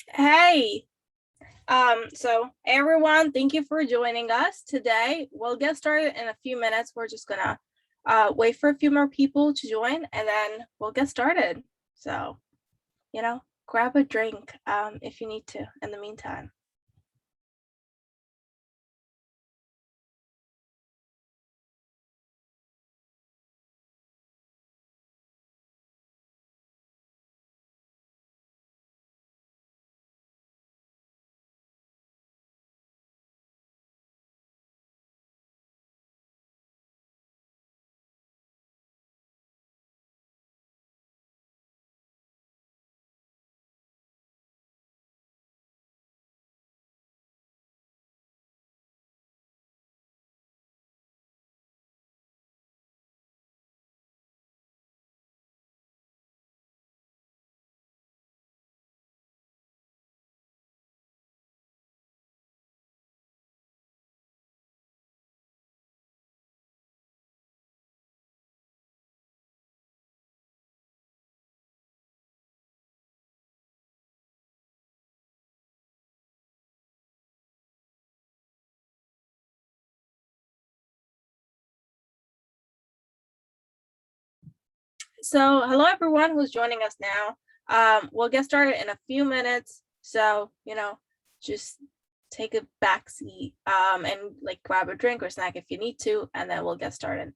Hey, so everyone, thank you for joining us today. We'll get started in a few minutes. We're just gonna wait for a few more people to join and then we'll get started. So, grab a drink if you need to in the meantime. So hello everyone who's joining us now. We'll get started in a few minutes. So, just take a back seat and like grab a drink or snack if you need to, and then we'll get started.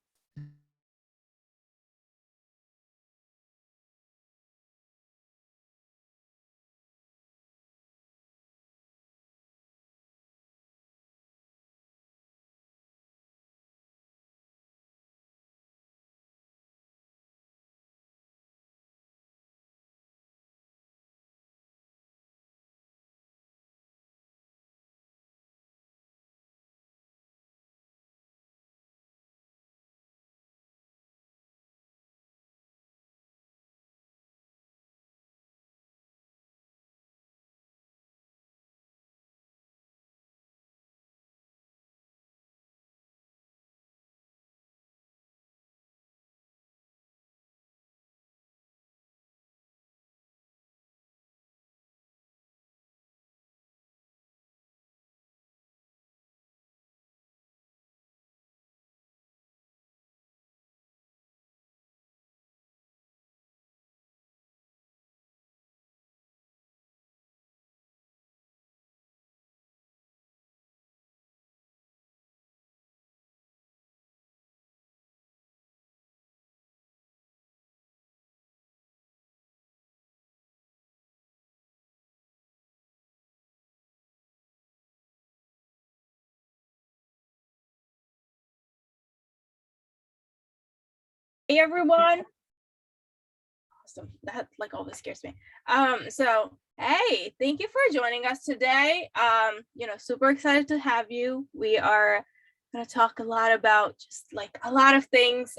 Hey everyone. Awesome. That like always scares me. So hey, thank you for joining us today. Super excited to have you. We are gonna talk a lot about just like a lot of things.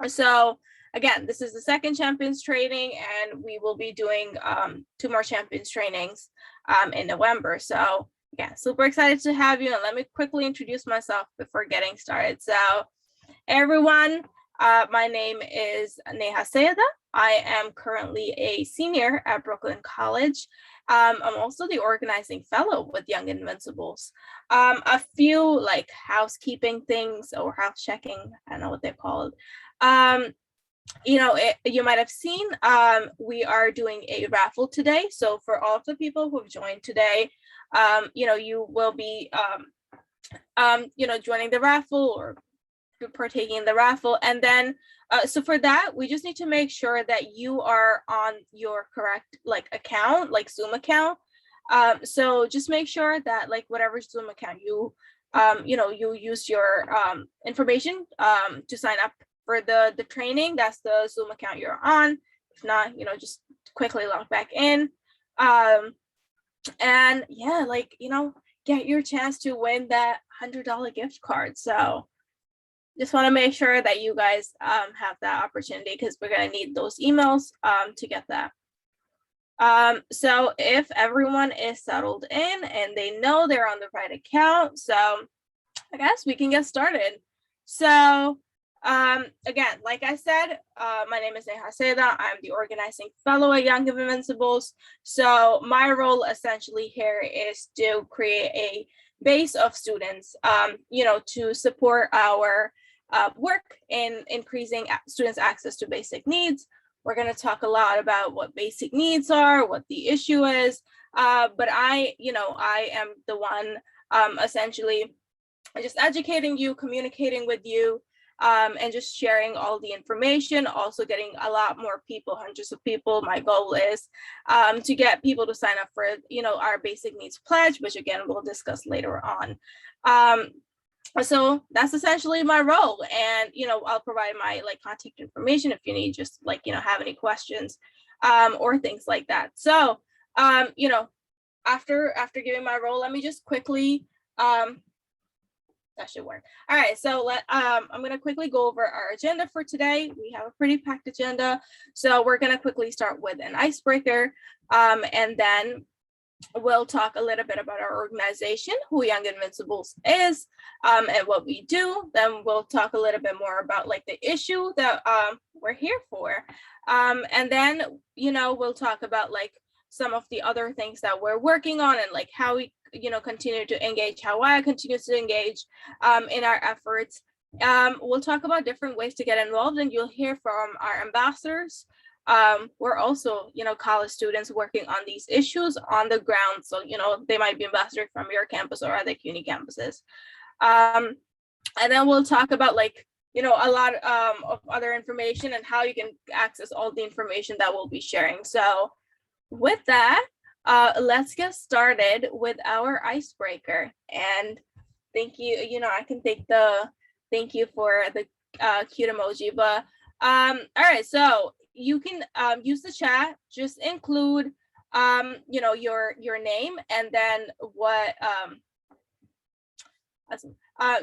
So again, this is the second champions training, and we will be doing 2 more champions trainings in November. So yeah, super excited to have you. And let me quickly introduce myself before getting started. So everyone, my name is Neha Sayeda. I am currently a senior at Brooklyn College. I'm also the organizing fellow with Young Invincibles. A few like housekeeping things or house checking, I don't know what they're called. You might have seen, we are doing a raffle today. So for all of the people who have joined today, you will be, joining the raffle or partaking in the raffle. And then so for that, we just need to make sure that you are on your correct like account, like Zoom account. So just make sure that like whatever Zoom account you you use your information to sign up for the training. That's the Zoom account you're on. If not, just quickly log back in. And yeah, get your chance to win that $100 gift card. So just want to make sure that you guys have that opportunity, because we're going to need those emails to get that. So if everyone is settled in and they know they're on the right account, so I guess we can get started. So Again, like I said, my name is Neha Seda. I'm the organizing fellow at Young Invincibles. So my role essentially here is to create a base of students, to support our work in increasing students' access to basic needs. We're going to talk a lot about what basic needs are, what the issue is, but I am the one essentially just educating you, communicating with you, and just sharing all the information, also getting a lot more people, hundreds of people. My goal is to get people to sign up for, our basic needs pledge, which again, we'll discuss later on. So that's essentially my role. And, I'll provide my contact information if you need, just have any questions or things like that. So, after giving my role, let me just quickly, that should work. All right, so I'm going to quickly go over our agenda for today. We have a pretty packed agenda. So we're going to quickly start with an icebreaker, and then we'll talk a little bit about our organization, who Young Invincibles is, and what we do. Then we'll talk a little bit more about the issue that we're here for. And then, we'll talk about some of the other things that we're working on and how we continue to engage, how I continue to engage in our efforts. We'll talk about different ways to get involved, and you'll hear from our ambassadors. We're also, college students working on these issues on the ground. So, they might be ambassadors from your campus or other CUNY campuses. And then we'll talk about a lot of other information and how you can access all the information that we'll be sharing. So with that, let's get started with our icebreaker. And thank you. I can take the thank you for the cute emoji, but all right. So you can use the chat. Just include your name and then what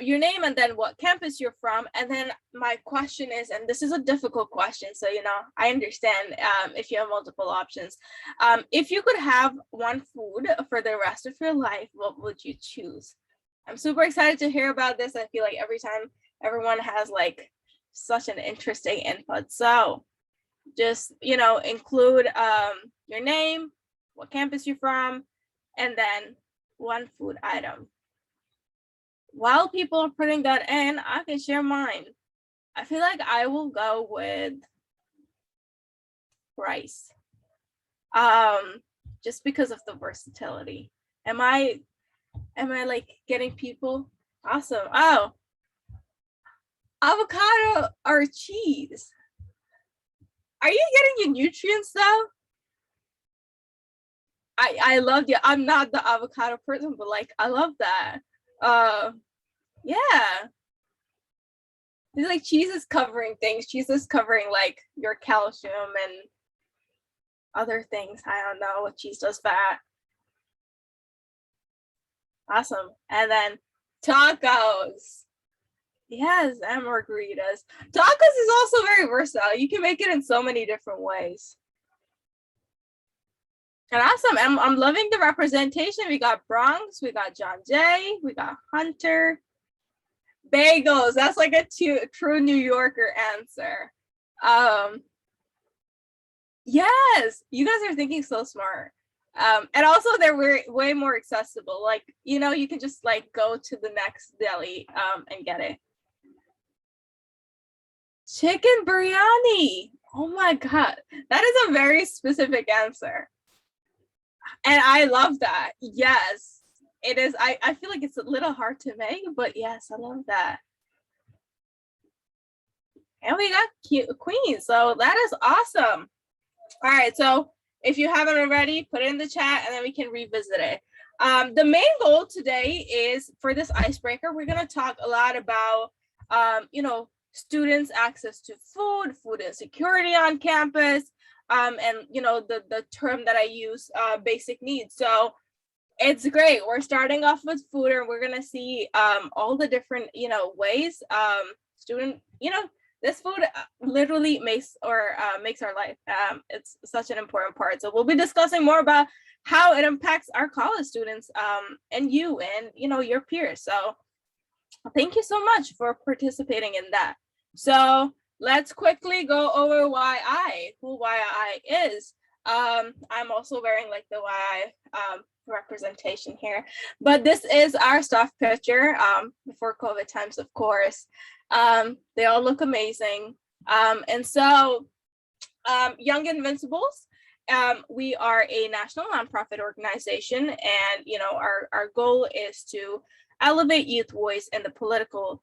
your name and then what campus you're from. And then my question is, and this is a difficult question, so I understand if you have multiple options. If you could have one food for the rest of your life, what would you choose? I'm super excited to hear about this. I feel like every time everyone has such an interesting input. So just include your name, what campus you're from, and then one food item. While people are putting that in, I can share mine. I feel like I will go with rice. Just because of the versatility. Am I getting people? Awesome. Oh, avocado or cheese? Are you getting your nutrients though? I love you. I'm not the avocado person, but I love that. Yeah. It's cheese is covering things. Cheese is covering your calcium and other things. I don't know what cheese does fat. Awesome. And then tacos. Yes, and margaritas. Tacos is also very versatile. You can make it in so many different ways. And awesome. I'm loving the representation. We got Bronx, we got John Jay, we got Hunter. Bagels. That's a true New Yorker answer. Yes, you guys are thinking so smart. And also they're way more accessible. You can just go to the next deli and get it. Chicken biryani. Oh my God. That is a very specific answer. And I love that. Yes, it is. I feel like it's a little hard to make, but yes, I love that. And we got Queen. So that is awesome. All right. So if you haven't already, put it in the chat and then we can revisit it. The main goal today is for this icebreaker, we're going to talk a lot about, students' access to food insecurity on campus, and the term that I use, basic needs. So it's great. We're starting off with food, and we're gonna see all the different ways student this food literally makes our life. It's such an important part. So we'll be discussing more about how it impacts our college students and you and your peers. So thank you so much for participating in that. So let's quickly go over who YI is. I'm also wearing like the YI representation here, but this is our staff picture before COVID times, of course. They all look amazing. And so Young Invincibles, we are a national nonprofit organization, and our goal is to elevate youth voice in the political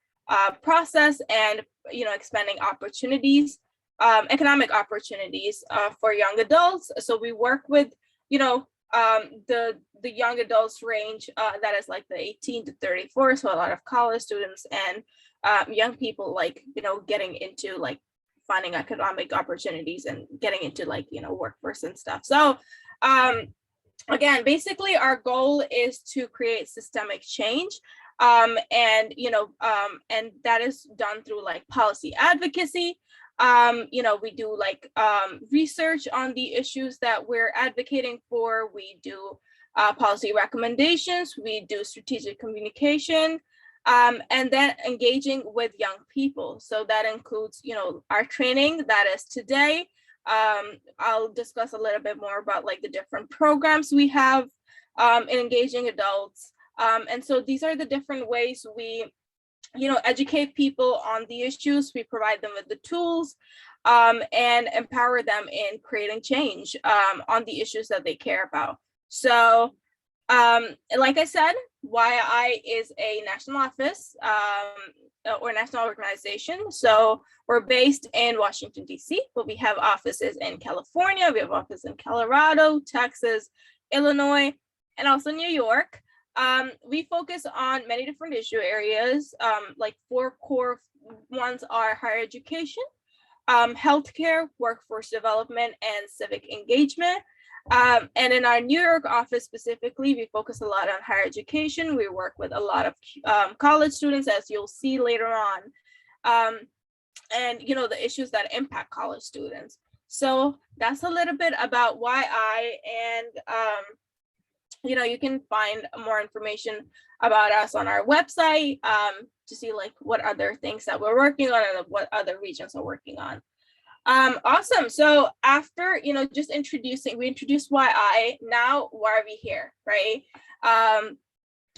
process, and expanding opportunities, economic opportunities for young adults. So we work with the young adults range that is like the 18 to 34, so a lot of college students and young people getting into like finding economic opportunities and getting into like workforce and stuff. So again, basically our goal is to create systemic change, and that is done through like policy advocacy. We do like research on the issues that we're advocating for. We do policy recommendations. We do strategic communication, and then engaging with young people. So that includes, our training that is today. I'll discuss a little bit more about like the different programs we have in engaging adults. And so these are the different ways we educate people on the issues. We provide them with the tools and empower them in creating change on the issues that they care about. So like I said, YI is a national office or national organization. So we're based in Washington, D.C., but we have offices in California, we have offices in Colorado, Texas, Illinois, and also New York. We focus on many different issue areas. Like 4 core ones are higher education, healthcare, workforce development, and civic engagement. And in our New York office specifically, we focus a lot on higher education. We work with a lot of college students, as you'll see later on, and the issues that impact college students. So that's a little bit about YI, and you can find more information about us on our website to see like what other things that we're working on and what other regions are working on. Awesome. So after, just we introduced YI, now why are we here, right?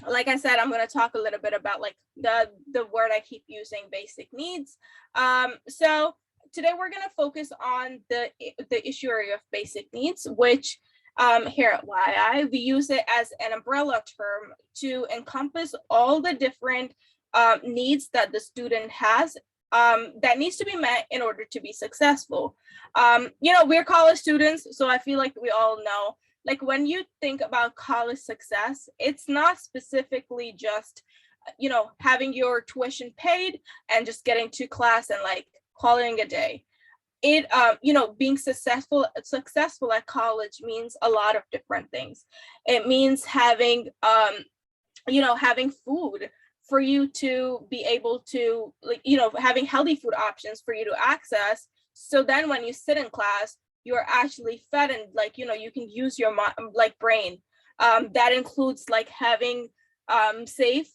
Like I said, I'm going to talk a little bit about like the word I keep using, basic needs. So today we're going to focus on the issue area of basic needs, which here at YI, we use it as an umbrella term to encompass all the different needs that the student has that needs to be met in order to be successful. We're college students, so I feel like we all know, like when you think about college success, it's not specifically just, having your tuition paid and just getting to class and like calling a day. It, being successful at college means a lot of different things. It means having, having food for you to be able to, having healthy food options for you to access. So then when you sit in class, you're actually fed and you can use your brain. That includes like having safe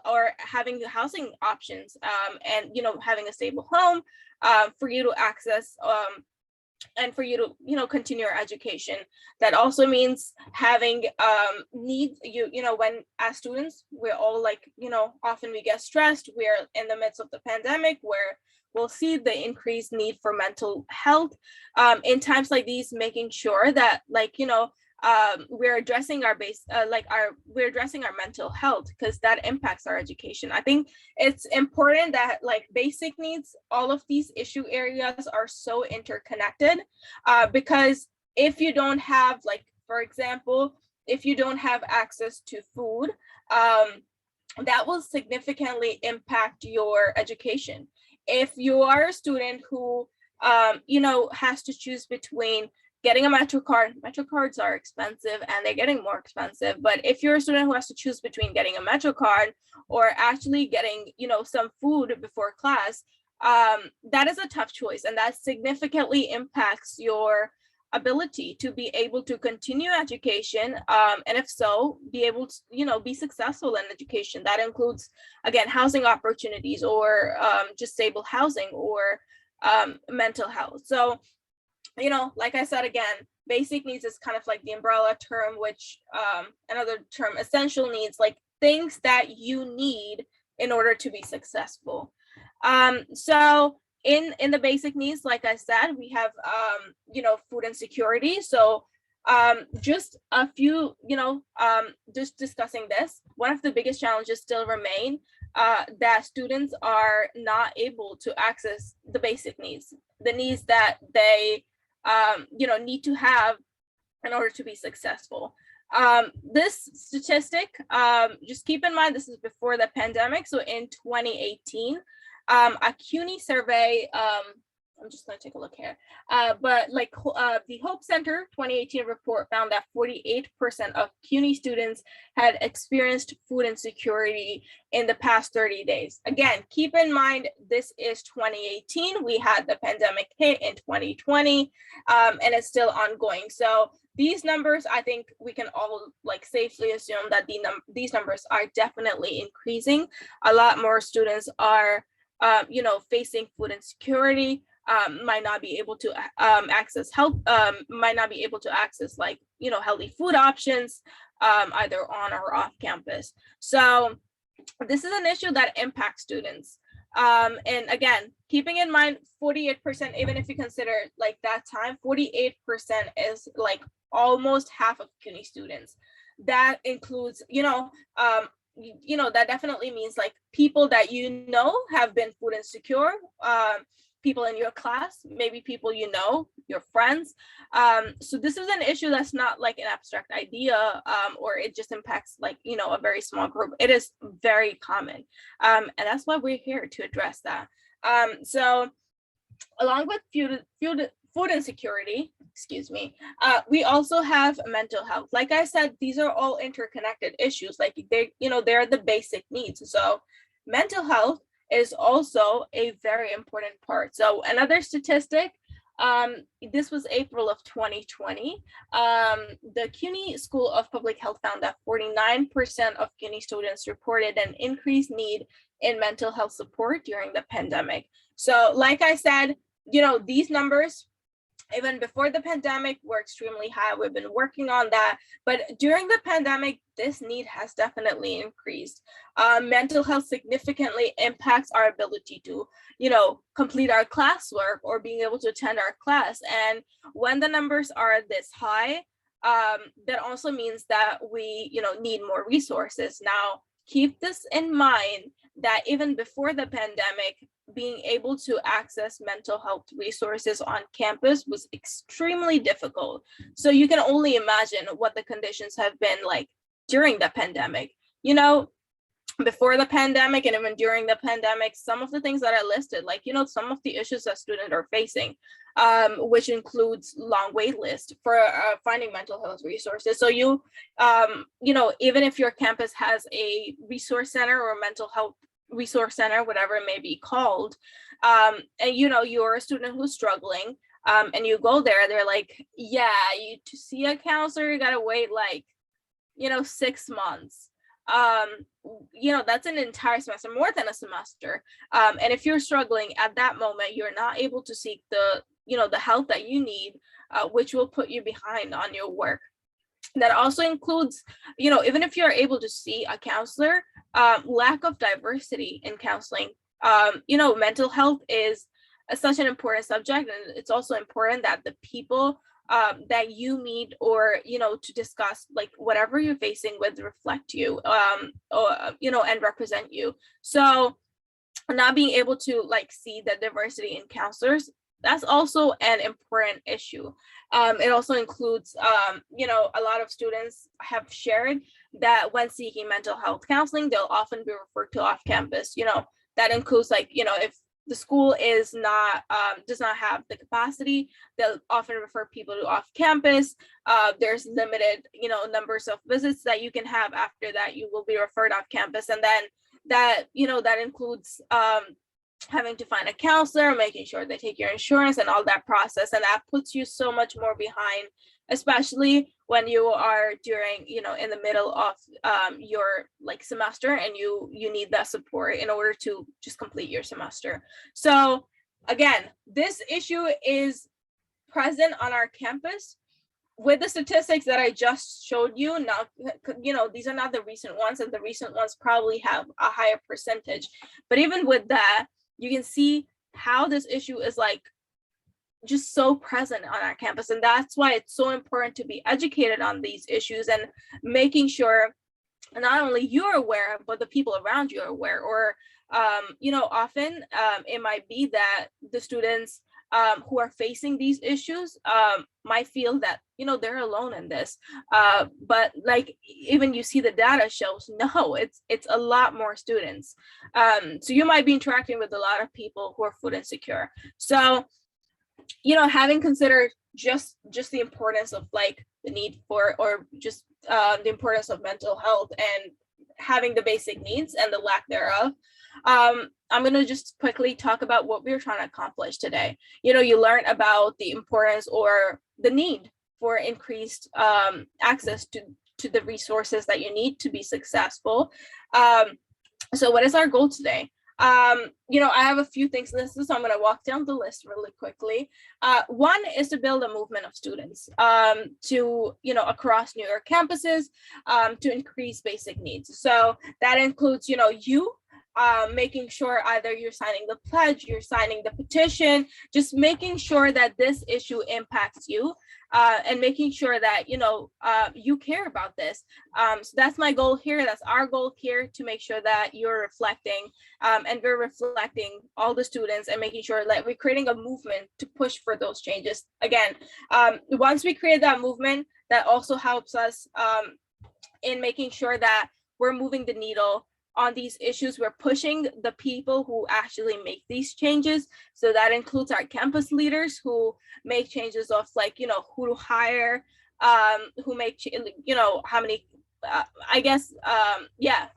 or having housing options and, having a stable home for you to access and for you to, continue your education. That also means having needs, when as students, we're all often we get stressed. We're in the midst of the pandemic where we'll see the increased need for mental health in times like these, making sure that we're addressing we're addressing our mental health, because that impacts our education. I think it's important that basic needs, all of these issue areas are so interconnected, because if you don't have, for example, if you don't have access to food, that will significantly impact your education. If you are a student who has to choose between getting a MetroCard. MetroCards are expensive and they're getting more expensive. But if you're a student who has to choose between getting a MetroCard or actually getting, some food before class, that is a tough choice, and that significantly impacts your ability to be able to continue education, and if so, be able to, be successful in education. That includes, again, housing opportunities, or just stable housing, or mental health. So, like I said, again, basic needs is kind of like the umbrella term, which another term, essential needs, like things that you need in order to be successful. So in the basic needs, like I said, we have food insecurity. So just a few, just discussing this, one of the biggest challenges still remain that students are not able to access the basic needs, the needs that they need to have in order to be successful. This statistic, just keep in mind, this is before the pandemic. So in 2018, a CUNY survey, I'm just going to take a look here, but the Hope Center 2018 report found that 48% of CUNY students had experienced food insecurity in the past 30 days. Again, keep in mind, this is 2018. We had the pandemic hit in 2020, and it's still ongoing. So these numbers, I think we can all safely assume that these numbers are definitely increasing. A lot more students are facing food insecurity, might not be able to access health, might not be able to access healthy food options, either on or off campus. So this is an issue that impacts students. And again, keeping in mind 48%, even if you consider that time, 48% is almost half of CUNY students. That includes, that definitely means people that have been food insecure, people in your class, maybe people your friends. So this is an issue that's not an abstract idea, or it just impacts a very small group. It is very common, and that's why we're here to address that. So along with food insecurity, we also have mental health. Like I said, these are all interconnected issues. They're the basic needs. So mental health is also a very important part. So another statistic, this was April of 2020. The CUNY School of Public Health found that 49% of CUNY students reported an increased need in mental health support during the pandemic. So like I said, these numbers, even before the pandemic, were extremely high. We've been working on that, but during the pandemic, this need has definitely increased. Mental health significantly impacts our ability to, complete our classwork or being able to attend our class. And when the numbers are this high, that also means that we, need more resources. Now, keep this in mind that even before the pandemic, being able to access mental health resources on campus was extremely difficult. So you can only imagine what the conditions have been like during the pandemic. Before the pandemic and even during the pandemic, some of the things that I listed, some of the issues that students are facing, which includes long wait list for finding mental health resources. So even if your campus has a resource center or mental health resource center, whatever it may be called, and you're a student who's struggling, and you go there, they're like, yeah, to see a counselor, you gotta wait 6 months. That's an entire semester, more than a semester. And if you're struggling at that moment, you're not able to seek the help that you need, which will put you behind on your work. That also includes, even if you're able to see a counselor, lack of diversity in counseling. Mental health is such an important subject, and it's also important that the people that you meet or to discuss whatever you're facing with reflect you, and represent you. So not being able to see the diversity in counselors, that's also an important issue. It also includes, a lot of students have shared that when seeking mental health counseling, they'll often be referred to off campus. That includes if the school is not does not have the capacity, they'll often refer people to off campus. There's limited numbers of visits that you can have. After that, you will be referred off campus, and then that includes having to find a counselor, making sure they take your insurance and all that process. And that puts you so much more behind, especially when you are during, in the middle of your like semester, and you need that support in order to just complete your semester. So again, this issue is present on our campus with the statistics that I just showed you. Now, these are not the recent ones, and the recent ones probably have a higher percentage. But even with that, you can see how this issue is like just so present on our campus. And that's why it's so important to be educated on these issues and making sure not only you're aware, but the people around you are aware. Or, often it might be that the students who are facing these issues might feel that, they're alone in this. But like, even you see the data shows, no, it's a lot more students. So you might be interacting with a lot of people who are food insecure. So, having considered just the importance of like the need for, or just the importance of mental health and having the basic needs and the lack thereof, I'm going to just quickly talk about what we're trying to accomplish today. You learn about the importance or the need for increased access to the resources that you need to be successful. So what is our goal today? I have a few things listed, so I'm going to walk down the list really quickly. One is to build a movement of students to, across New York campuses to increase basic needs. So that includes, you making sure either you're signing the pledge, you're signing the petition, just making sure that this issue impacts you and making sure that, you care about this. So that's my goal here. That's our goal here, to make sure that you're reflecting and we're reflecting all the students and making sure that we're creating a movement to push for those changes. Again, once we create that movement, that also helps us in making sure that we're moving the needle on these issues. We're pushing the people who actually make these changes. So that includes our campus leaders who make changes of like, who to hire, who make, how many,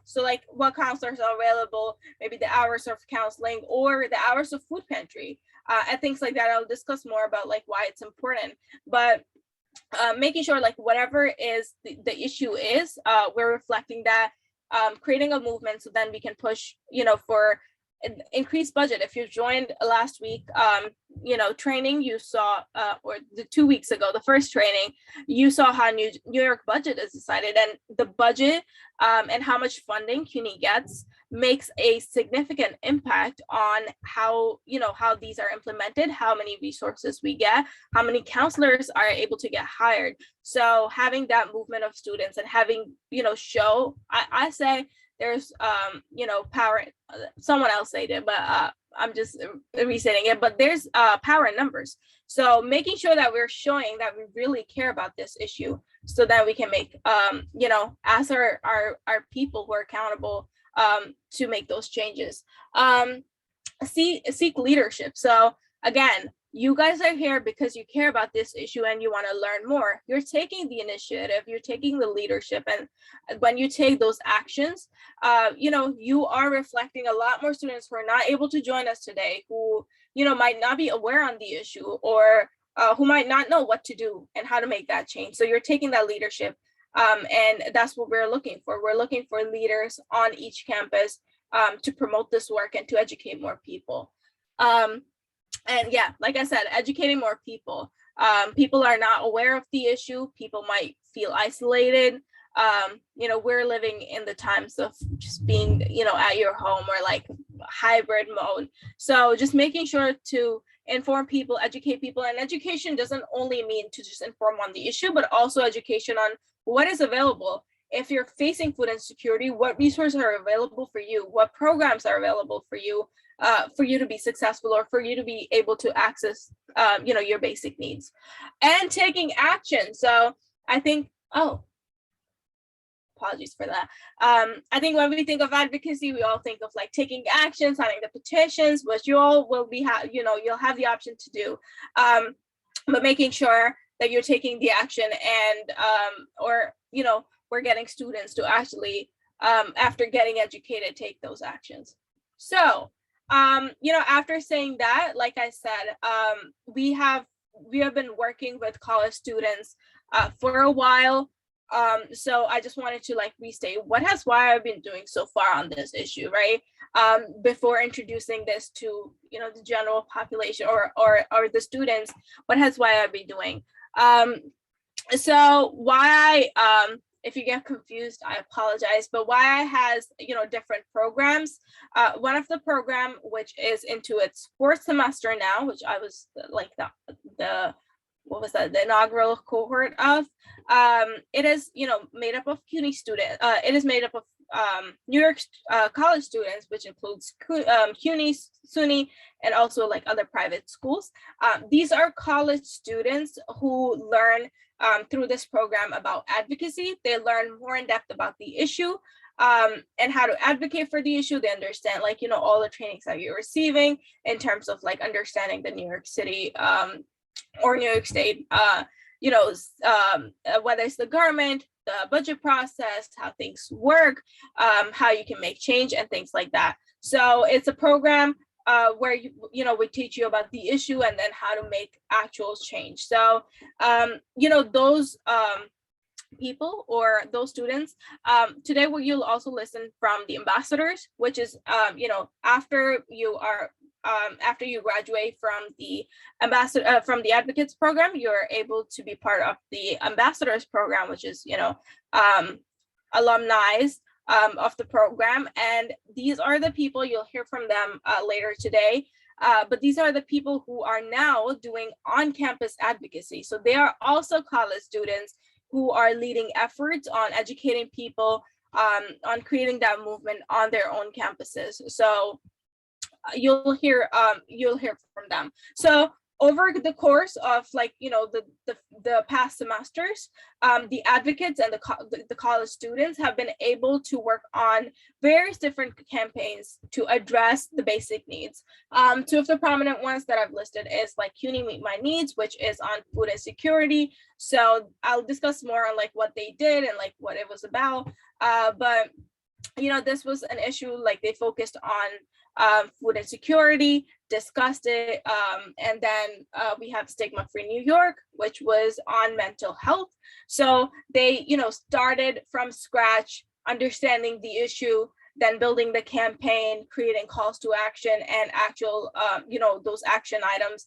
so like what counselors are available, maybe the hours of counseling or the hours of food pantry and things like that. I'll discuss more about like why it's important, but making sure like whatever is the issue is, we're reflecting that, creating a movement so then we can push, for increased budget. If you joined last week, training, you saw, or the 2 weeks ago, the first training, you saw how New York budget is decided, and the budget and how much funding CUNY gets makes a significant impact on how, how these are implemented, how many resources we get, how many counselors are able to get hired. So having that movement of students and having, show, I say there's, power, someone else said it, but I'm just restating it, but there's power in numbers. So making sure that we're showing that we really care about this issue so that we can make, as our people who are accountable to make those changes. Seek leadership. So again, you guys are here because you care about this issue and you want to learn more. You're taking the initiative, you're taking the leadership, and when you take those actions, you are reflecting a lot more students who are not able to join us today, who, might not be aware on the issue, or who might not know what to do and how to make that change. So you're taking that leadership, and that's what we're looking for. We're looking for leaders on each campus to promote this work and to educate more people. And yeah, like I said, educating more people. People are not aware of the issue. People might feel isolated. We're living in the times of just being, at your home, or like hybrid mode. So just making sure to inform people, educate people. And education doesn't only mean to just inform on the issue, but also education on what is available. If you're facing food insecurity, what resources are available for you? What programs are available for you to be successful, or for you to be able to access, your basic needs, and taking action. So I think, apologies for that. I think when we think of advocacy, we all think of like taking action, signing the petitions, which you all will be, you'll have the option to do, but making sure that you're taking the action and, we're getting students to actually, after getting educated, take those actions. So After saying that, like I said, we have been working with college students for a while. So I just wanted to like restate why I've been doing so far on this issue, right? Before introducing this to the general population or the students, why I've been doing. So why if you get confused, I apologize, but why has different programs. One of the program which is into its fourth semester now, which I was like the what was that, the inaugural cohort of. It is made up of CUNY students. It is made up of New York college students, which includes CUNY, SUNY, and also like other private schools. These are college students who learn through this program about advocacy. They learn more in depth about the issue and how to advocate for the issue. They understand like all the trainings that you're receiving in terms of like understanding the New York City or New York State, whether it's the government, the budget process, how things work, how you can make change and things like that. So it's a program where we teach you about the issue and then how to make actual change. So those people or those students, today you'll also listen from the ambassadors, which is after you graduate from the advocates program, you're able to be part of the ambassadors program, which is alumni of the program. And these are the people you'll hear from them later today. But these are the people who are now doing on-campus advocacy. So they are also college students who are leading efforts on educating people on creating that movement on their own campuses. So you'll hear from them. So over the course of like the past semesters, the advocates and the college students have been able to work on various different campaigns to address the basic needs. Two of the prominent ones that I've listed is like CUNY Meet My Needs, which is on food insecurity. So I'll discuss more on like what they did and like what it was about. But this was an issue like they focused on food insecurity, discussed it, and then we have Stigma Free New York, which was on mental health. So they started from scratch, understanding the issue, then building the campaign, creating calls to action and actual those action items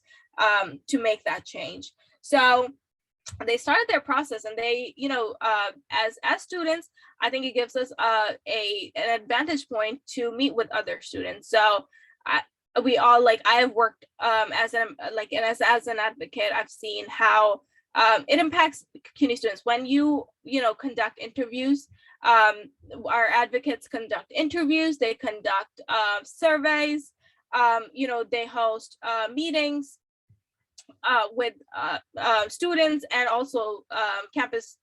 to make that change. So they started their process, and they as students, I think it gives us an advantage point to meet with other students. So I have worked as an advocate. I've seen how it impacts CUNY students when you conduct interviews. Our advocates conduct interviews, they conduct surveys, they host meetings with students and also campus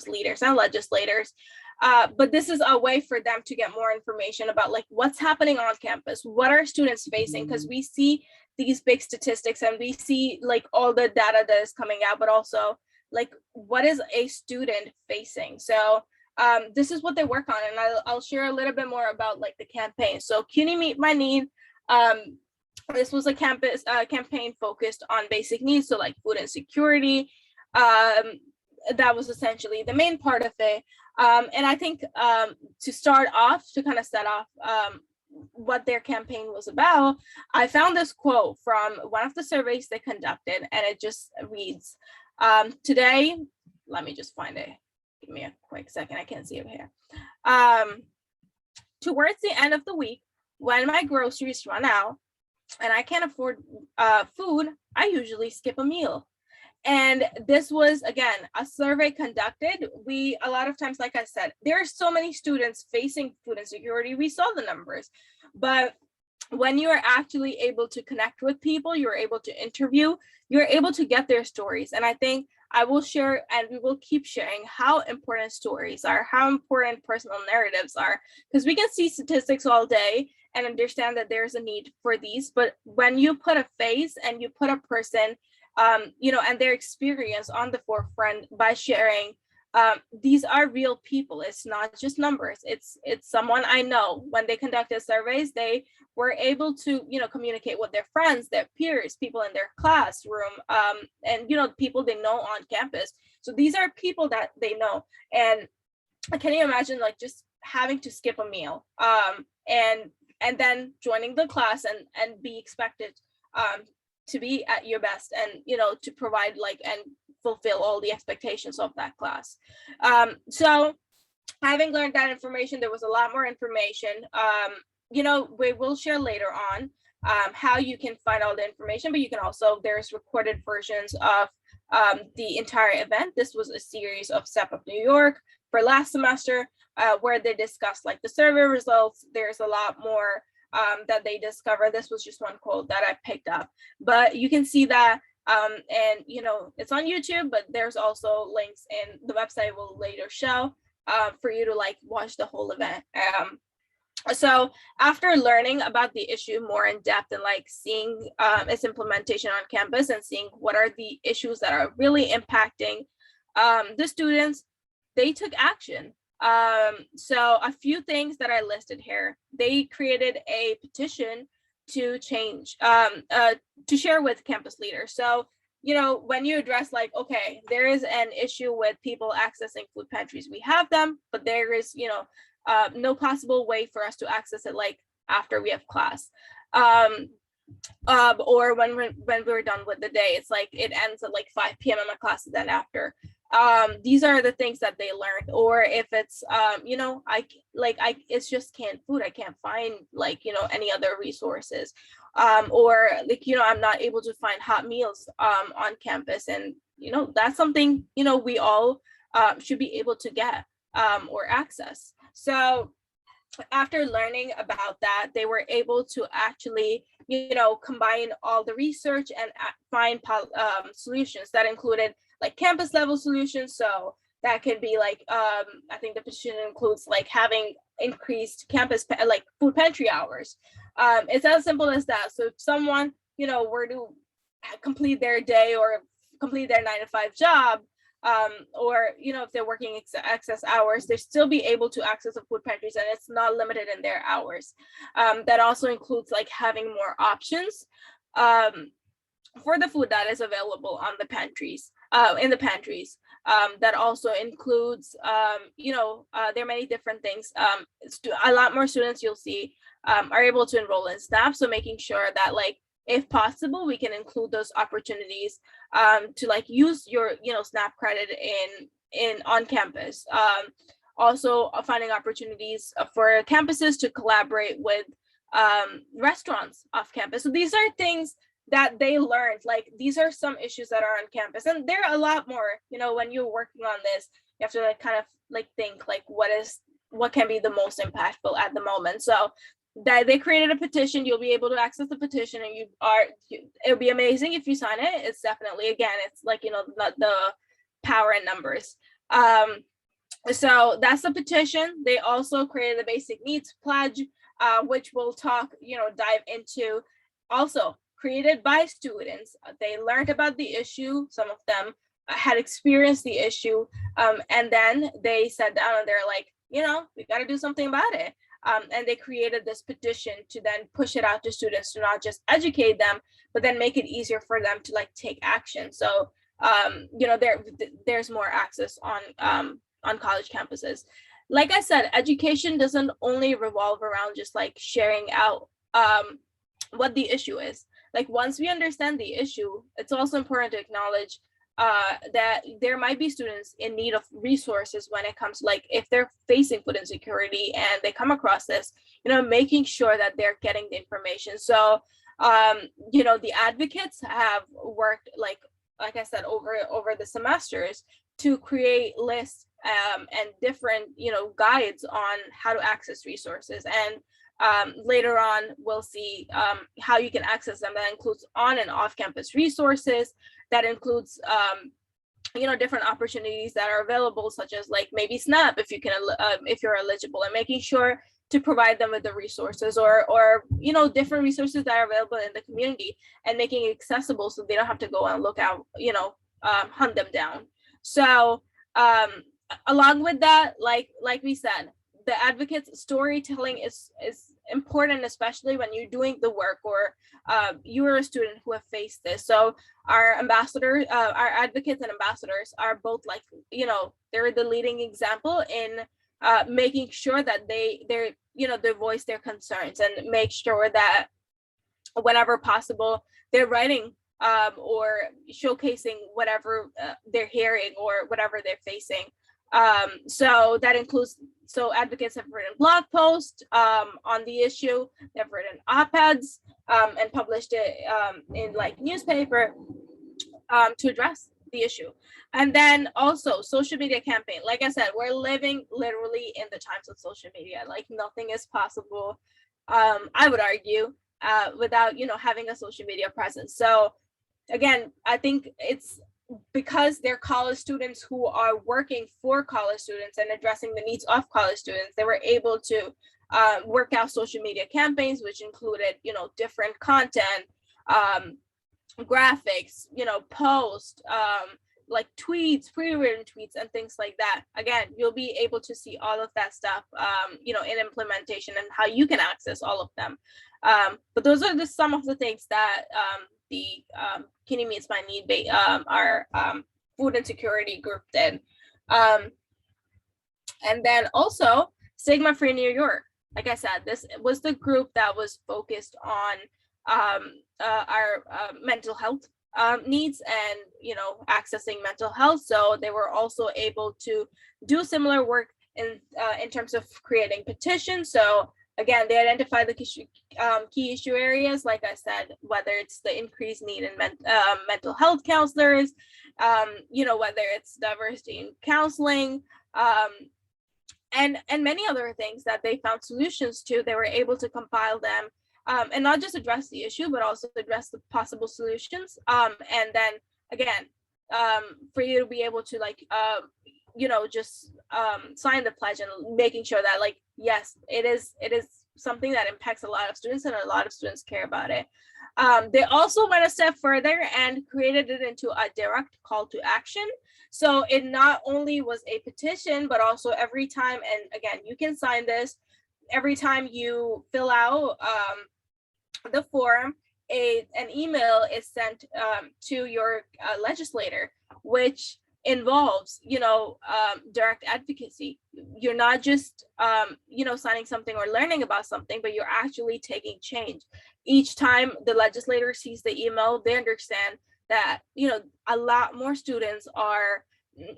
leaders and legislators. But this is a way for them to get more information about like what's happening on campus, what are students facing, because we see these big statistics and we see like all the data that is coming out, but also like what is a student facing. So this is what they work on, and I'll share a little bit more about like the campaign. So CUNY Meet My Need, this was a campus campaign focused on basic needs, so like food insecurity. That was essentially the main part of it. And I think to start off, to kind of set off what their campaign was about, I found this quote from one of the surveys they conducted, and it just reads, today, let me just find it. Give me a quick second, I can't see it here. Towards the end of the week, when my groceries run out and I can't afford food, I usually skip a meal. And this was, again, a survey conducted. A lot of times, like I said, there are so many students facing food insecurity. We saw the numbers, but when you are actually able to connect with people, you're able to interview, you're able to get their stories. And I think I will share, and we will keep sharing, how important stories are, how important personal narratives are, because we can see statistics all day and understand that there's a need for these. But when you put a face and you put a person, and their experience on the forefront by sharing these are real people. It's not just numbers. It's someone I know. When they conducted surveys, they were able to, communicate with their friends, their peers, people in their classroom, and, people they know on campus. So these are people that they know. And can you imagine like just having to skip a meal, and then joining the class and be expected to be at your best, and to provide like and fulfill all the expectations of that class. So having learned that information, there was a lot more information. We will share later on how you can find all the information, but you can also, there's recorded versions of the entire event. This was a series of Step Up New York for last semester, where they discussed like the survey results. There's a lot more that they discover. This was just one quote that I picked up, but you can see that, and it's on YouTube, but there's also links in the website will later show for you to like watch the whole event. So after learning about the issue more in depth and like seeing its implementation on campus and seeing what are the issues that are really impacting the students, they took action. So a few things that I listed here. They created a petition to change, to share with campus leaders. So, when you address like, okay, there is an issue with people accessing food pantries, we have them, but there is, no possible way for us to access it like after we have class. Or when we're done with the day, it's like it ends at like 5 p.m. and my class is then after. These are the things that they learned. Or if it's it's just canned food, I can't find like any other resources, or like I'm not able to find hot meals on campus, and that's something we all should be able to get or access. So after learning about that, they were able to actually combine all the research and find solutions that included like campus level solutions. So that could be like, I think the petition includes like having increased campus like food pantry hours. It's as simple as that. So if someone, were to complete their day or complete their 9-to-5 job, or if they're working excess hours, they still be able to access the food pantries, and it's not limited in their hours. That also includes like having more options for the food that is available on the pantries, in the pantries. That also includes, there are many different things. A lot more students you'll see are able to enroll in SNAP, so making sure that like, if possible, we can include those opportunities to like use your SNAP credit in on campus. Also finding opportunities for campuses to collaborate with restaurants off campus. So these are things that they learned. Like these are some issues that are on campus, and there are a lot more. When you're working on this, you have to like kind of like think like what can be the most impactful at the moment. So that they created a petition. You'll be able to access the petition, and it'll be amazing if you sign it. It's definitely, again, it's like not the power in numbers. So that's the petition. They also created the basic needs pledge, which we'll talk, dive into. Also created by students. They learned about the issue. Some of them had experienced the issue, and then they sat down and they're like, we got to do something about it. And they created this petition to then push it out to students to not just educate them, but then make it easier for them to like take action. So, there's more access on college campuses. Like I said, education doesn't only revolve around just like sharing out what the issue is. Like once we understand the issue, it's also important to acknowledge that there might be students in need of resources when it comes to like if they're facing food insecurity and they come across this, making sure that they're getting the information. So, the advocates have worked like I said, over the semesters to create lists and different, guides on how to access resources. And later on, we'll see how you can access them. That includes on and off campus resources. That includes, different opportunities that are available, such as like maybe SNAP if you're eligible, and making sure to provide them with the resources or different resources that are available in the community, and making it accessible so they don't have to go and look out, hunt them down. So along with that, like we said, the advocates storytelling is important, especially when you're doing the work, or you're a student who have faced this. So our ambassadors, our advocates and ambassadors are both like, they're the leading example in making sure that they're they voice their concerns and make sure that whenever possible they're writing or showcasing whatever they're hearing or whatever they're facing. So that includes, so advocates have written blog posts on the issue, they've written op-eds and published it in like newspaper to address the issue. And then also social media campaign. Like I said, we're living literally in the times of social media. Like nothing is possible, I would argue, without having a social media presence. So again, I think it's because they're college students who are working for college students and addressing the needs of college students, they were able to work out social media campaigns, which included different content, graphics, posts, like tweets, pre-written tweets, and things like that. Again, you'll be able to see all of that stuff, in implementation and how you can access all of them. But those are just some of the things that the Kidney Meets My Need, our food insecurity group did. And then also Stigma Free New York. Like I said, this was the group that was focused on our mental health needs and accessing mental health. So they were also able to do similar work in terms of creating petitions. So again, they identify the key issue areas, like I said, whether it's the increased need in mental health counselors, whether it's diversity in counseling, and many other things that they found solutions to. They were able to compile them and not just address the issue, but also address the possible solutions. And then again, for you to be able to just sign the pledge and making sure that yes, it is something that impacts a lot of students and a lot of students care about it. They also went a step further and created it into a direct call to action. So it not only was a petition, but also every time, and again, you can sign this, every time you fill out the form, an email is sent to your legislator, which involves direct advocacy. You're not just signing something or learning about something, but you're actually taking change. Each time the legislator sees the email, they understand that a lot more students are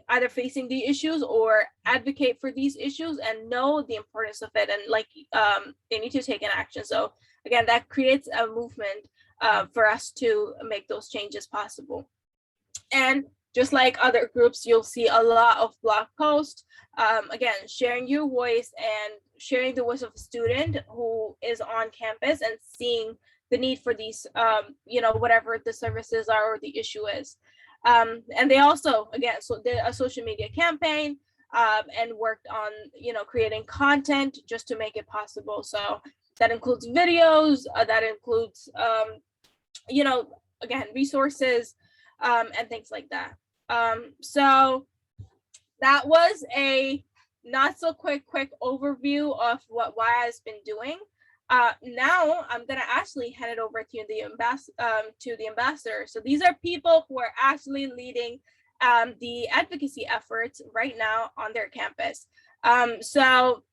either facing the issues or advocate for these issues and know the importance of it, and they need to take an action. So again, that creates a movement for us to make those changes possible. And just like other groups, you'll see a lot of blog posts, again, sharing your voice and sharing the voice of a student who is on campus and seeing the need for these, whatever the services are or the issue is. And they also, again, did a social media campaign and worked on, creating content just to make it possible. So that includes videos, that includes, again, resources, and things like that. So that was a not so quick overview of what YI's been doing. Now I'm gonna actually hand it over to the ambassador. So these are people who are actually leading the advocacy efforts right now on their campus. So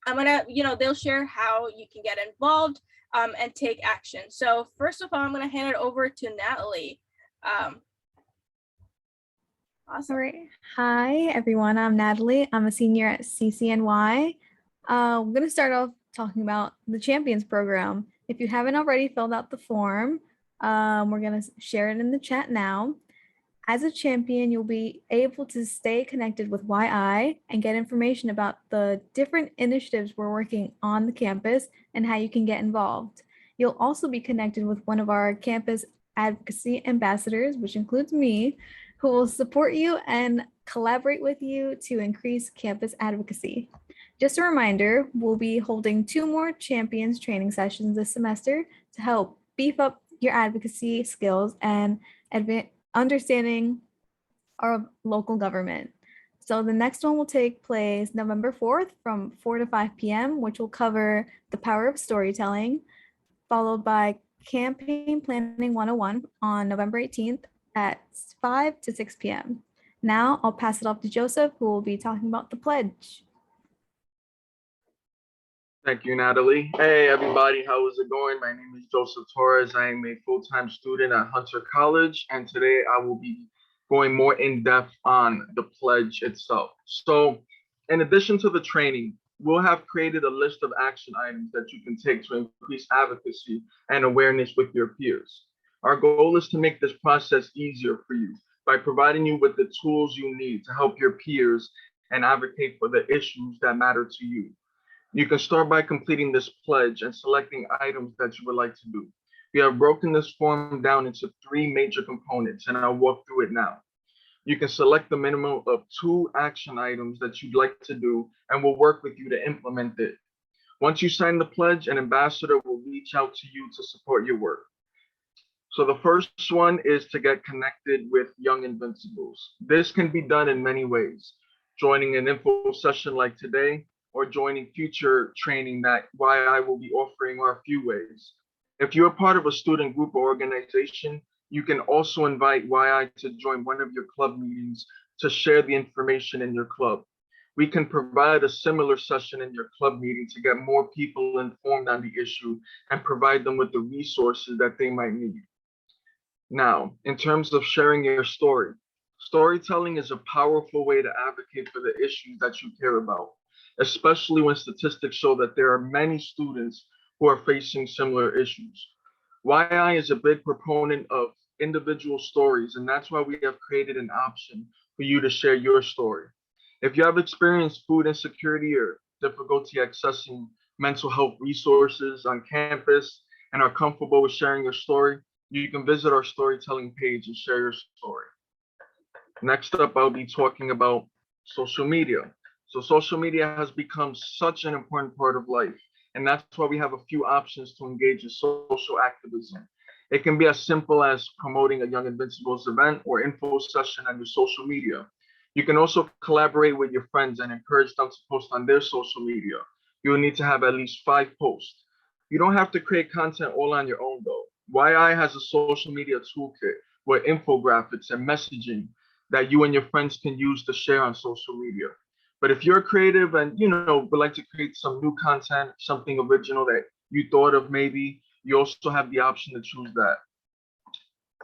I'm gonna, they'll share how you can get involved and take action. So first of all, I'm gonna hand it over to Natalie. Awesome. All right. Hi, everyone. I'm Natalie. I'm a senior at CCNY. I'm going to start off talking about the Champions program. If you haven't already filled out the form, we're going to share it in the chat now. As a champion, you'll be able to stay connected with YI and get information about the different initiatives we're working on the campus and how you can get involved. You'll also be connected with one of our campus advocacy ambassadors, which includes me, who will support you and collaborate with you to increase campus advocacy. Just a reminder, we'll be holding 2 more Champions training sessions this semester to help beef up your advocacy skills and understanding our local government. So the next one will take place November 4th from 4 to 5 p.m., which will cover the power of storytelling, followed by Campaign Planning 101 on November 18th at 5 to 6 p.m. Now I'll pass it off to Joseph, who will be talking about the pledge. Thank you, Natalie. Hey, everybody, how is it going? My name is Joseph Torres. I am a full-time student at Hunter College, and today I will be going more in depth on the pledge itself. So, in addition to the training, we'll have created a list of action items that you can take to increase advocacy and awareness with your peers. Our goal is to make this process easier for you by providing you with the tools you need to help your peers and advocate for the issues that matter to you. You can start by completing this pledge and selecting items that you would like to do. We have broken this form down into 3 major components, and I'll walk through it now. You can select the minimum of 2 action items that you'd like to do, and we'll work with you to implement it. Once you sign the pledge, an ambassador will reach out to you to support your work. So the first one is to get connected with Young Invincibles. This can be done in many ways. Joining an info session like today, or joining future training that YI will be offering are a few ways. If you're part of a student group or organization, you can also invite YI to join one of your club meetings to share the information in your club. We can provide a similar session in your club meeting to get more people informed on the issue and provide them with the resources that they might need. Now, in terms of sharing your story, storytelling is a powerful way to advocate for the issues that you care about, especially when statistics show that there are many students who are facing similar issues. YI is a big proponent of individual stories, and that's why we have created an option for you to share your story. If you have experienced food insecurity or difficulty accessing mental health resources on campus and are comfortable with sharing your story, you can visit our storytelling page and share your story. Next up, I'll be talking about social media. So social media has become such an important part of life, and that's why we have a few options to engage in social activism. It can be as simple as promoting a Young Invincibles event or info session on your social media. You can also collaborate with your friends and encourage them to post on their social media. You will need to have at least 5 posts. You don't have to create content all on your own though. YI has a social media toolkit with infographics and messaging that you and your friends can use to share on social media. But if you're creative and would like to create some new content, something original that you thought of maybe, you also have the option to choose that.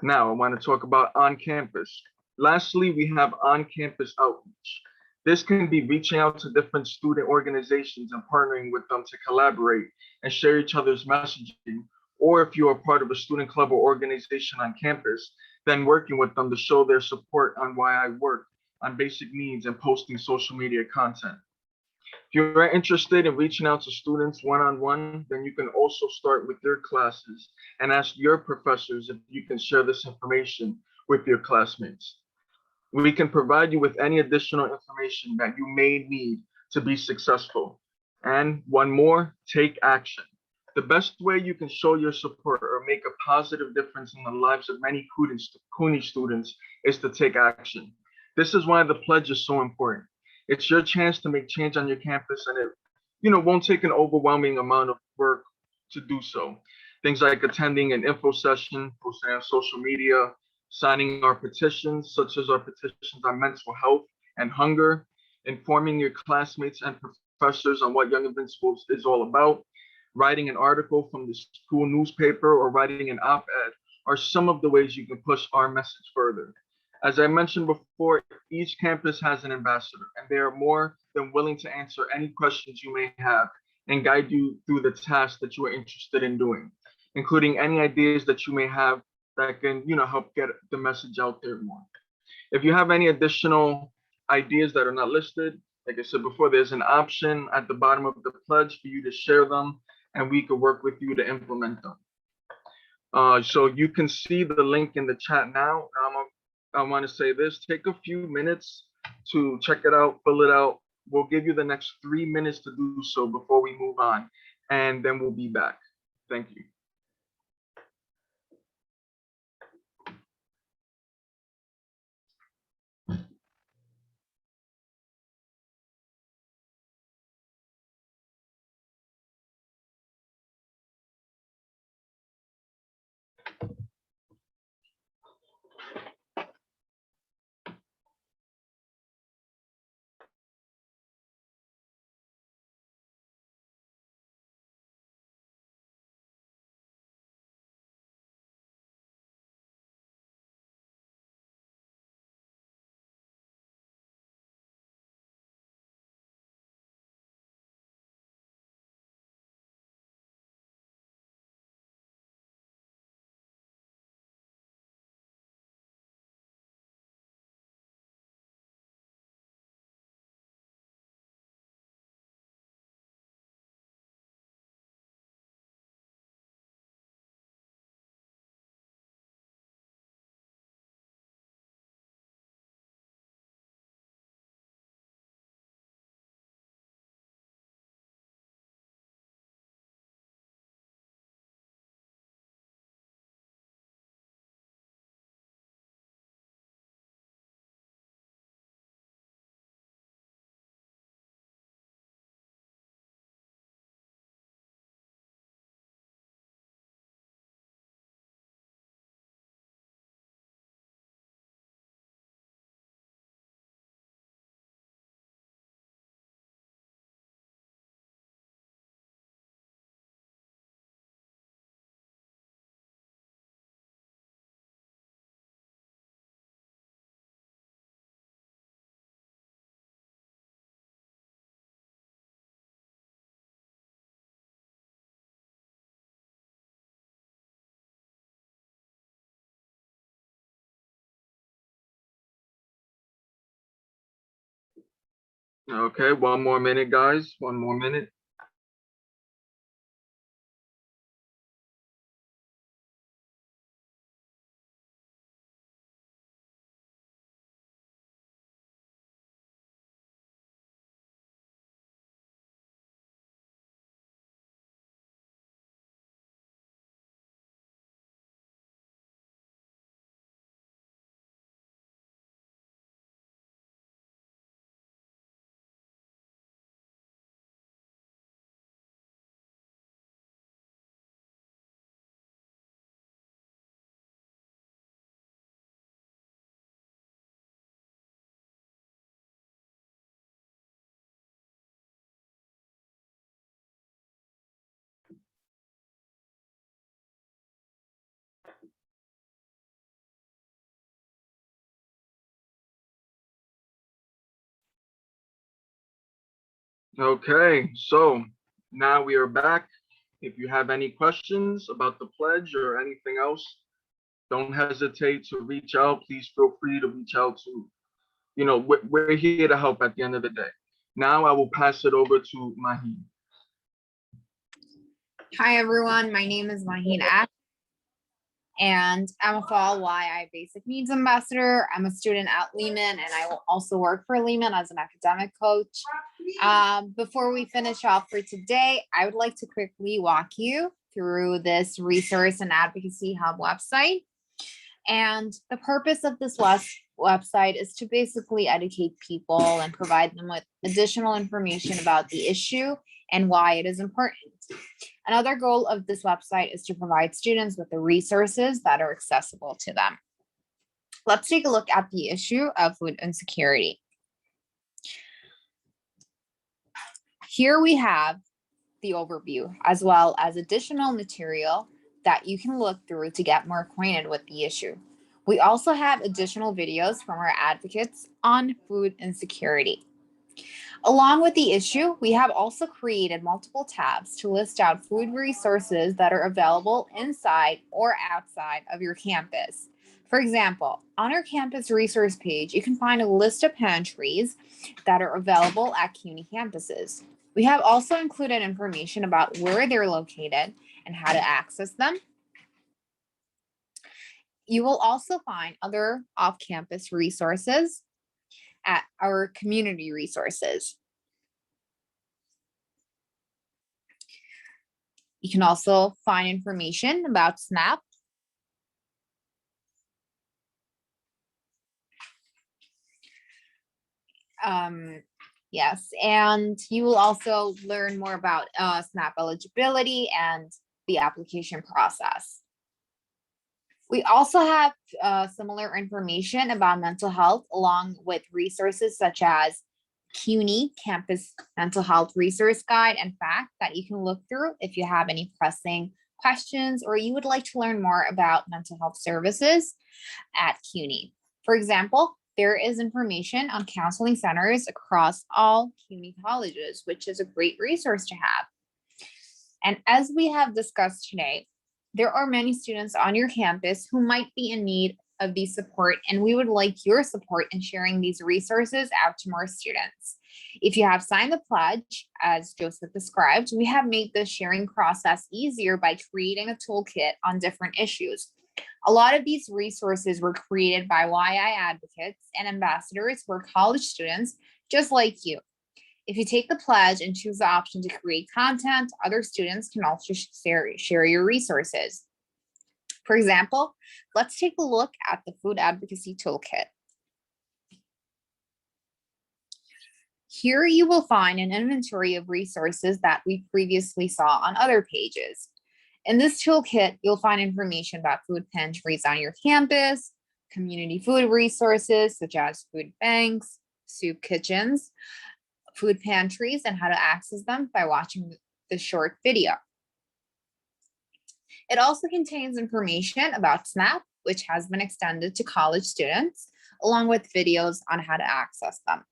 Now I want to talk about on campus. Lastly, we have on-campus outreach. This can be reaching out to different student organizations and partnering with them to collaborate and share each other's messaging. Or if you are part of a student club or organization on campus, then working with them to show their support on YI work on basic needs and posting social media content. If you're interested in reaching out to students one-on-one, then you can also start with your classes and ask your professors if you can share this information with your classmates. We can provide you with any additional information that you may need to be successful. And one more, take action. The best way you can show your support or make a positive difference in the lives of many CUNY students is to take action. This is why the pledge is so important. It's your chance to make change on your campus, and it won't take an overwhelming amount of work to do so. Things like attending an info session, posting on social media, signing our petitions, such as our petitions on mental health and hunger, informing your classmates and professors on what Young Invincibles is all about, writing an article from the school newspaper, or writing an op-ed are some of the ways you can push our message further. As I mentioned before, each campus has an ambassador, and they are more than willing to answer any questions you may have and guide you through the tasks that you are interested in doing, including any ideas that you may have that can, help get the message out there more. If you have any additional ideas that are not listed, like I said before, there's an option at the bottom of the pledge for you to share them, and we could work with you to implement them. So you can see the link in the chat now. I want to say this, take a few minutes to check it out, fill it out. We'll give you the next 3 minutes to do so before we move on, and then we'll be back. Thank you. Okay, one more minute, guys. One more minute. Okay, so now we are back. If you have any questions about the pledge or anything else, don't hesitate to reach out. Please feel free to reach out to, we're here to help at the end of the day. Now I will pass it over to Mahi. Hi everyone, my name is Maheen Ash, and I'm a Fall YI Basic Needs Ambassador. I'm a student at Lehman, and I will also work for Lehman as an academic coach. Before we finish off for today, I would like to quickly walk you through this resource and advocacy hub website. And the purpose of this website is to basically educate people and provide them with additional information about the issue and why it is important. Another goal of this website is to provide students with the resources that are accessible to them. Let's take a look at the issue of food insecurity. Here we have the overview, as well as additional material that you can look through to get more acquainted with the issue. We also have additional videos from our advocates on food insecurity. Along with the issue, we have also created multiple tabs to list out food resources that are available inside or outside of your campus. For example, on our campus resource page, you can find a list of pantries that are available at CUNY campuses. We have also included information about where they're located and how to access them. You will also find other off-campus resources at our community resources. You can also find information about SNAP. Yes, and you will also learn more about SNAP eligibility and the application process. We also have similar information about mental health, along with resources such as CUNY Campus Mental Health Resource Guide and FAQ that you can look through if you have any pressing questions or you would like to learn more about mental health services at CUNY. For example, there is information on counseling centers across all CUNY colleges, which is a great resource to have. And as we have discussed today, there are many students on your campus who might be in need of the support, and we would like your support in sharing these resources out to more students. If you have signed the pledge, as Joseph described, we have made the sharing process easier by creating a toolkit on different issues. A lot of these resources were created by YI advocates and ambassadors who are college students just like you. If you take the pledge and choose the option to create content, other students can also share your resources. For example, let's take a look at the Food Advocacy Toolkit. Here you will find an inventory of resources that we previously saw on other pages. In this toolkit, you'll find information about food pantries on your campus, community food resources such as food banks, soup kitchens, food pantries, and how to access them by watching the short video. It also contains information about SNAP, which has been extended to college students, along with videos on how to access them.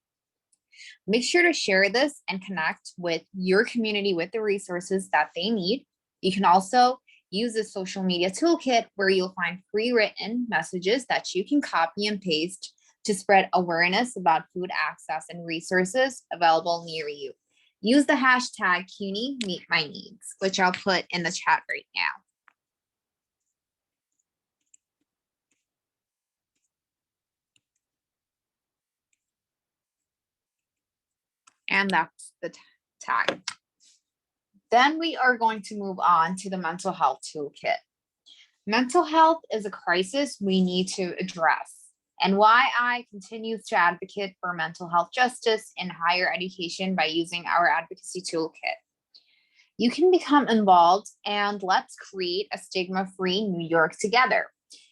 Make sure to share this and connect with your community with the resources that they need. You can also use the social media toolkit where you'll find pre-written messages that you can copy and paste to spread awareness about food access and resources available near you. Use the hashtag CUNY Meet My Needs, which I'll put in the chat right now. And that's the tag. Then we are going to move on to the mental health toolkit. Mental health is a crisis we need to address, and why I continue to advocate for mental health justice in higher education by using our advocacy toolkit. You can become involved, and let's create a stigma-free New York together.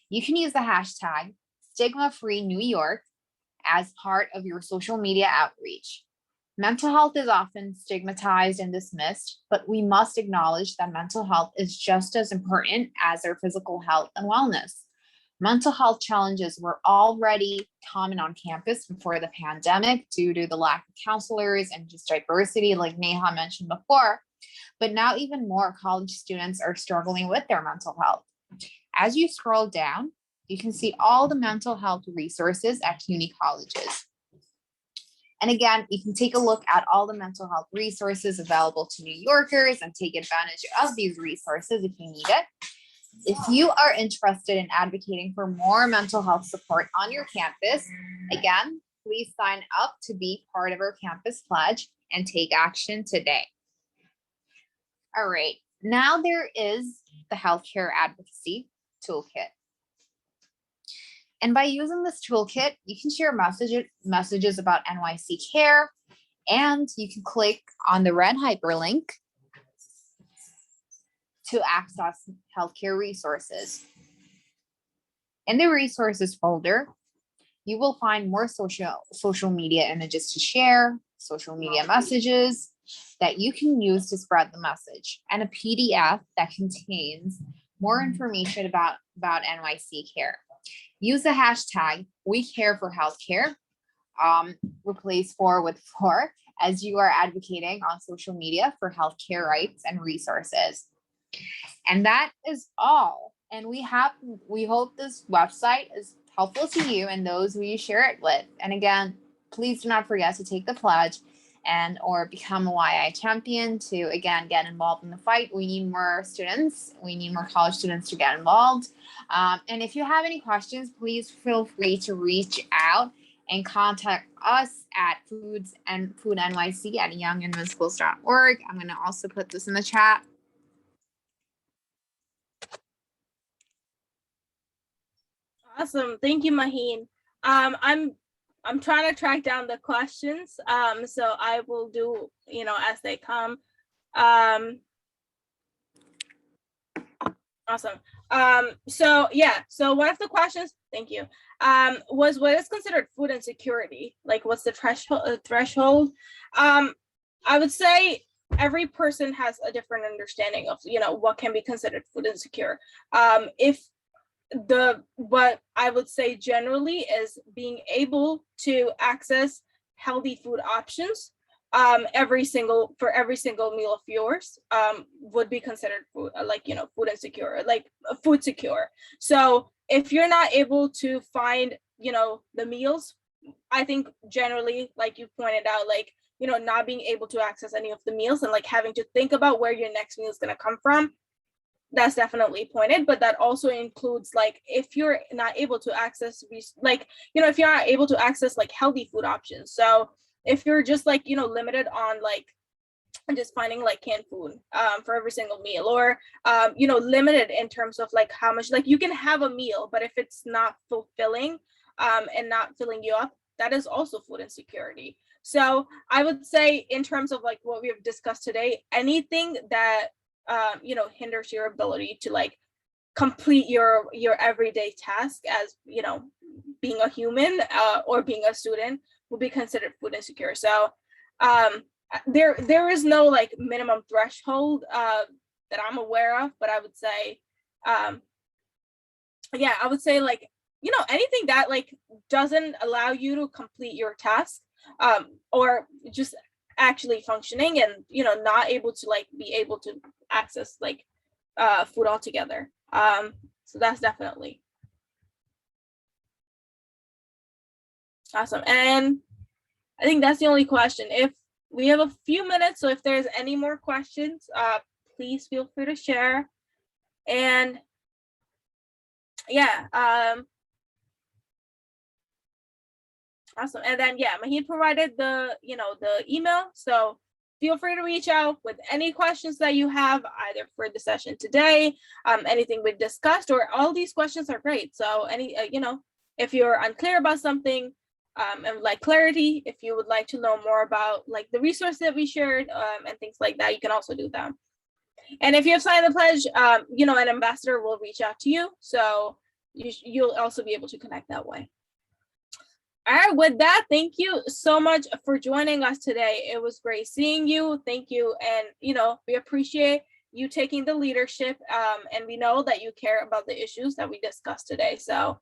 You can use the hashtag stigma-free-New-York as part of your social media outreach. Mental health is often stigmatized and dismissed, but we must acknowledge that mental health is just as important as our physical health and wellness. Mental health challenges were already common on campus before the pandemic due to the lack of counselors and just diversity, like Neha mentioned before. But now even more college students are struggling with their mental health. As you scroll down, you can see all the mental health resources at CUNY colleges. And again, you can take a look at all the mental health resources available to New Yorkers and take advantage of these resources if you need it. If you are interested in advocating for more mental health support on your campus, again, please sign up to be part of our campus pledge and take action today. All right, now there is the healthcare advocacy toolkit. And by using this toolkit, you can share messages about NYC Care, and you can click on the red hyperlink to access healthcare resources. In the resources folder, you will find more social media images to share, social media messages that you can use to spread the message, and a PDF that contains more information about NYC Care. Use the hashtag #WeCareForHealthcare, replace 4 with 4, as you are advocating on social media for healthcare rights and resources. And that is all. And we hope this website is helpful to you and those who you share it with. And again, please do not forget to take the pledge or become a YI champion to, again, get involved in the fight. We need more students. We need more college students to get involved. And if you have any questions, please feel free to reach out and contact us at foodnyc@younginvincibles.org. I'm going to also put this in the chat. Awesome. Thank you, Maheen. I'm trying to track down the questions. So I will do, as they come. Awesome. So one of the questions, thank you, was what is considered food insecurity? Like, what's the threshold? I would say every person has a different understanding of, what can be considered food insecure. What I would say generally is being able to access healthy food options every single meal of yours would be considered food, food insecure, like food secure. So if you're not able to find, the meals, I think generally, like you pointed out, not being able to access any of the meals and like having to think about where your next meal is going to come from, that's definitely pointed. But that also includes if you're not able to access if you're not able to access healthy food options. So if you're just limited on just finding canned food for every single meal, or limited in terms of how much, you can have a meal, but if it's not fulfilling and not filling you up, that is also food insecurity. So I would say, in terms of what we have discussed today, anything that hinders your ability to complete your everyday task as being a human or being a student will be considered food insecure. So there is no minimum threshold that I'm aware of, but I would say anything that doesn't allow you to complete your task or just actually functioning and not able to be able to access food altogether. So that's definitely Awesome. And I think that's the only question. If we have a few minutes, so if there's any more questions, please feel free to share. And yeah, awesome. And then yeah, Mahid provided the email, so feel free to reach out with any questions that you have, either for the session today, anything we discussed, or all these questions are great. So any if you're unclear about something, and would like clarity, if you would like to know more about like the resource that we shared, and things like that, you can also do that. And if you have signed the pledge, an ambassador will reach out to you, so you'll also be able to connect that way. All right, with that, thank you so much for joining us today. It was great seeing you. Thank you. And, we appreciate you taking the leadership, and we know that you care about the issues that we discussed today. So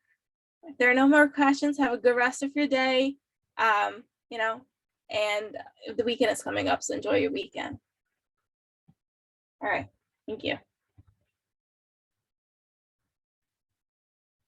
if there are no more questions, have a good rest of your day. And the weekend is coming up, so enjoy your weekend. All right, thank you.